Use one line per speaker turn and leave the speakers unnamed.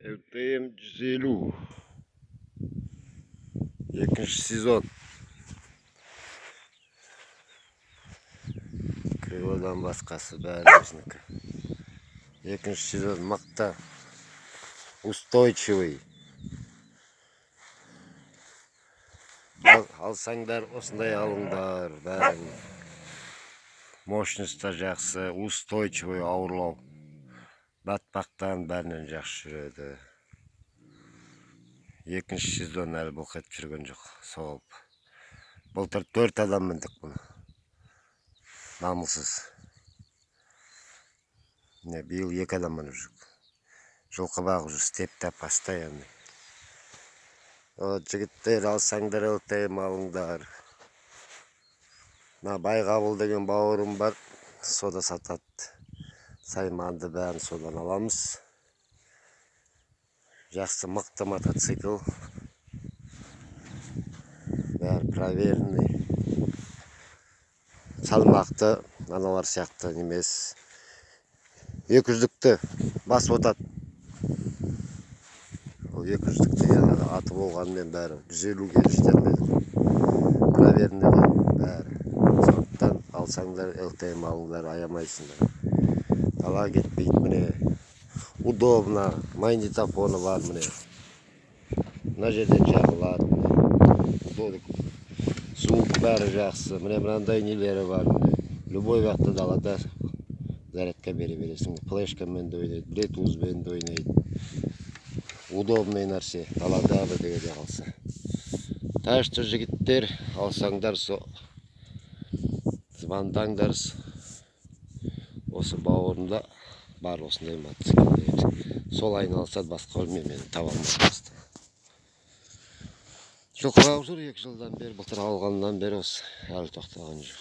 LTM 150. Екінші сезон. Крылодан басқасы бәрі өзінікі. Екінші сезон мақта. Устойчивый. Алсаңдар осындай алыңдар бәрін. Мощностьта жақсы, устойчивый ауырлау. Батпақтан бәрінен жақсы жүреді. Екінші сезон әлі бұл қайтып жүрген жоқ. Соғып. Былтыр 4 адам міндік бұны. Намылсыз. Биыл 2 адам мініп жүр. Жылқы бағып жүр, степте постоянный. Жігіттер, алсаңдар LTM алыңдар. Байғабыл деген бауырым бар, сода сатады. Сайманды бәрін содан аламыз. Жақсы мықты мотоцикл. Бәрі проверенный. Салмақты, аналар сияқты немес. 200-лікті басып отады. Ол 200-лікті аты болғанмен бәрі 150-ге жетермеді. Проверенный бәрі. Сондықтан алсаңдар LTM алыңдар, аямайсыңдар. Ала кетпейді міне. Удобно. Магнитофоны бар міне. Мына жерден жағылады. Звук бәрі жақсы. Міне мынандай нелері бар. Любой уақытта далада зарядка бере бересің. Флешкамен де ойнайды, Bluetooth'мен де ойнайды. Удобный нәрсе. Далада бірдеңеде қалса. Так что жігіттер, алсаңдар звондаңдар. Осы бауырында бар осындай мотоциклдер. Сол айналысады, басқа білмеймін, мені таба алмайды. Жылқы бағып жүр 2 жылдан бері, былтыр алғаннан бері осы әлі тоқтаған жоқ.